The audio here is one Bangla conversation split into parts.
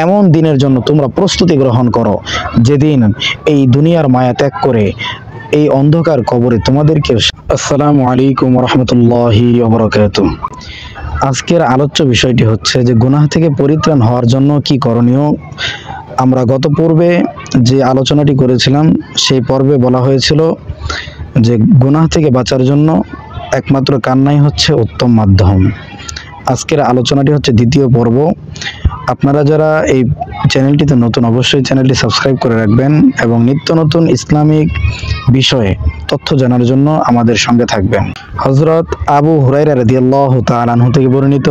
এমন দিনের জন্য তোমরা প্রস্তুতি গ্রহণ করো যেদিন এই দুনিয়ার মায়া ত্যাগ করে এই অন্ধকার কবরে তোমাদেরকে। আসসালামু আলাইকুম রহমতুল্লাহি ওয়া বারাকাতুহু। আজকের আলোচ্য বিষয়টি হচ্ছে যে গুনাহ থেকে পরিত্রাণ হওয়ার জন্য কি করণীয়। আমরা গত পর্বে যে আলোচনাটি করেছিলাম সেই পর্বে বলা হয়েছিল যে গুনাহ থেকে বাঁচার জন্য একমাত্র কান্নাই হচ্ছে উত্তম মাধ্যম। আজকের আলোচনাটি হচ্ছে দ্বিতীয় পর্ব। আপনারা যারা এই চ্যানেলটিতে নতুন, অবশ্যই চ্যানেলটি সাবস্ক্রাইব করে রাখবেন এবং নিত্য নতুন ইসলামিক বিষয়ে তথ্য জানার জন্য আমাদের সঙ্গে থাকবেন। হযরত আবু হুরায়রা রাদিয়াল্লাহু তাআলা আনহু থেকে বর্ণিত,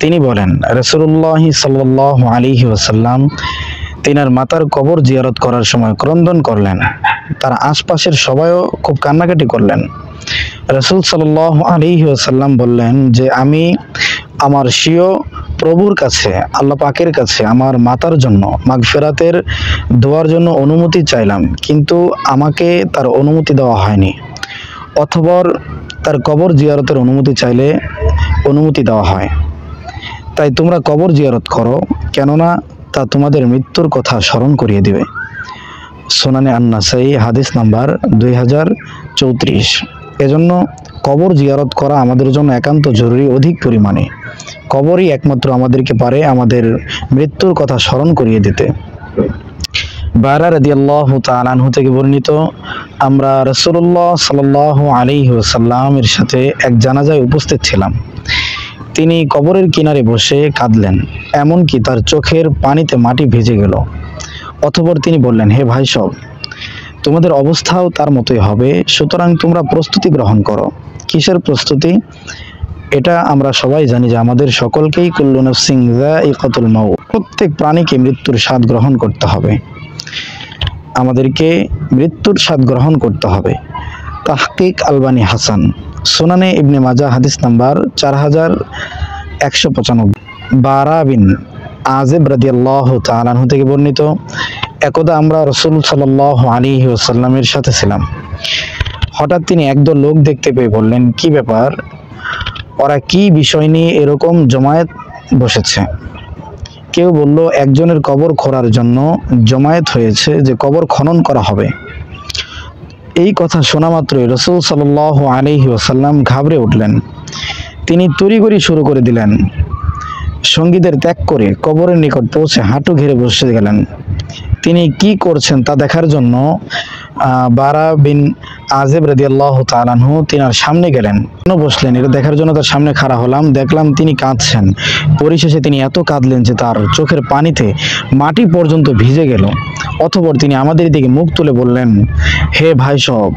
তিনি বলেন রাসূলুল্লাহ সাল্লাল্লাহু আলাইহি ওয়াসাল্লাম তিনার মাতার কবর জিয়ারত করার সময় ক্রন্দন করলেন। তার আশপাশের সবাইও খুব কান্নাকাটি করলেন। রাসূল সাল্লাল্লাহু আলাইহি ওয়াসাল্লাম বললেন যে আমি আমার স্বীয় প্রভুর কাছে, আল্লাহ পাকের কাছে আমার মাতার জন্য মাগফিরাতের দোয়ার জন্য অনুমতি চাইলাম, কিন্তু আমাকে তার অনুমতি দেওয়া হয়নি। অতঃপর তার কবর জিয়ারতের অনুমতি চাইলে অনুমতি দেওয়া হয়। তাই তোমরা কবর জিয়ারত করো, কেননা তা তোমাদের মৃত্যুর কথা স্মরণ করিয়ে দিবে। সুনানে আন-নাসাই হাদিস নাম্বার 2034। এজন্য কবর জিয়ারত করা আমাদের জন্য একান্ত জরুরি, অধিক পরিমাণে। কবরই একমাত্র আমাদেরকে পারে আমাদের মৃত্যুর কথা স্মরণ করিয়ে দিতে। বারা রাদিয়াল্লাহু তাআলা আনহু থেকে বর্ণিত, আমরা রাসূলুল্লাহ সাল্লাল্লাহু আলাইহি ওয়াসাল্লামের সাথে এক জানাজায় উপস্থিত ছিলাম। তিনি কবরের কিনারে বসে কাঁদলেন, এমনকি তার চোখের পানিতে মাটি ভিজে গেল। অতঃপর তিনি বললেন, হে ভাই সব, তোমাদের অবস্থাও তার মতোই হবে, সুতরাং তোমরা প্রস্তুতি গ্রহণ করো। কিসের প্রস্তুতি? এটা আমরা সবাই জানি যে আমাদের সকলকেই কুল্লু নাফসিন যায়িকাতুল মাউত, প্রত্যেক প্রাণীকে মৃত্যুর স্বাদ গ্রহণ করতে হবে। আমাদেরকে মৃত্যুর স্বাদ গ্রহণ করতে হবে। তাহকিক আলবানী হাসান, সুনানে ইবনে মাজাহ হাদিস নাম্বার 4195। বারা বিন আযিব রাদিয়াল্লাহু তাআলা আনহু থেকে বর্ণিত, একদা আমরা রাসূল সাল্লাল্লাহু আলাইহি ওয়াসাল্লামের সাথে ছিলাম। হঠাৎ তিনি একদল লোক দেখতে পেয়ে বললেন, কি ব্যাপার, ওরা কি বিষয় নিয়ে এরকম জমায়েত বসেছে? কেউ বলল, একজনের কবর খোঁড়ার জন্য জমায়েত হয়েছে, যে কবর খনন করা হবে। এই কথা শোনা মাত্রই রাসূল সাল্লাল্লাহু আলাইহি ওয়াসাল্লাম ঘাবড়ে উঠলেন। তিনি তড়িঘড়ি শুরু করে দিলেন। সঙ্গীদের ত্যাগ করে কবরের নিকট পৌঁছে হাঁটু ঘেরে বসে গেলেন। তিনি কি করছেন তা দেখার জন্য বারা বিন আযিব রাদিয়াল্লাহু তাআলা আনহু তিনার সামনে গেলেন। কেন বসলেন এটা দেখার জন্য তার সামনে খাড়া হলাম। দেখলাম তিনি কাঁদছেন। পরিশেষে তিনি এত কাঁদলেন যে তার চোখের পানিতে মাটি পর্যন্ত ভিজে গেল। অতঃপর তিনি আমাদের দিকে মুখ তুলে বললেন, হে ভাই সব,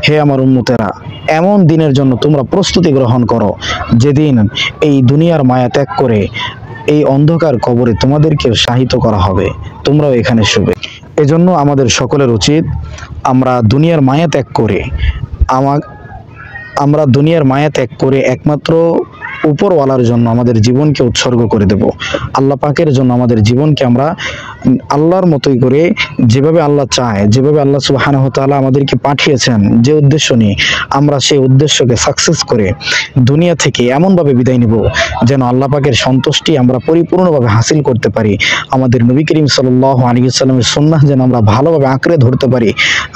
হে আমার উম্মতেরা, এমন দিনের জন্য তোমরা প্রস্তুতি গ্রহণ করো যেদিন এই দুনিয়ার মায়া ত্যাগ করে এই অন্ধকার কবরে তোমাদেরকে শায়িত করা হবে, তোমরাও এখানে শুবে। এজন্য আমাদের সকলের উচিত আমরা দুনিয়ার মায়া ত্যাগ করে একমাত্র উপরওয়ালার জন্য আমাদের জীবনকে উৎসর্গ করে দেব। আল্লাহ পাকের জন্য আমাদের জীবনকে আমরা আল্লাহর মতোই করে, যেভাবে আল্লাহ চায়, যেভাবে আল্লাহ সুবহানাহু ওয়া তাআলা আমাদেরকে পাঠিয়েছেন, যে উদ্দেশ্য নিয়ে, আমরা সেই উদ্দেশ্যকে সাকসেস করে দুনিয়া থেকে এমনভাবে বিদায় নিব যেন আল্লাহ পাকের সন্তুষ্টি আমরা পরিপূর্ণভাবে হাসিল করতে পারি। আমাদের নবী করিম সাল্লাল্লাহু আলাইহি ওয়াসাল্লামের সুন্নাহ যেন আমরা ভালোভাবে আঁকড়ে ধরতে পারি।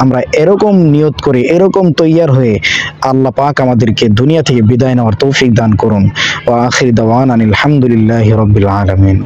আমরা এরকম নিয়ত করে, এরকম তৈয়ার হয়ে আল্লাহ পাক আমাদেরকে দুনিয়া থেকে বিদায় নেওয়ার তৌফিক দান করুন। ওয়া আখির দাওয়ানা আলহামদুলিল্লাহি রাব্বিল আলামিন।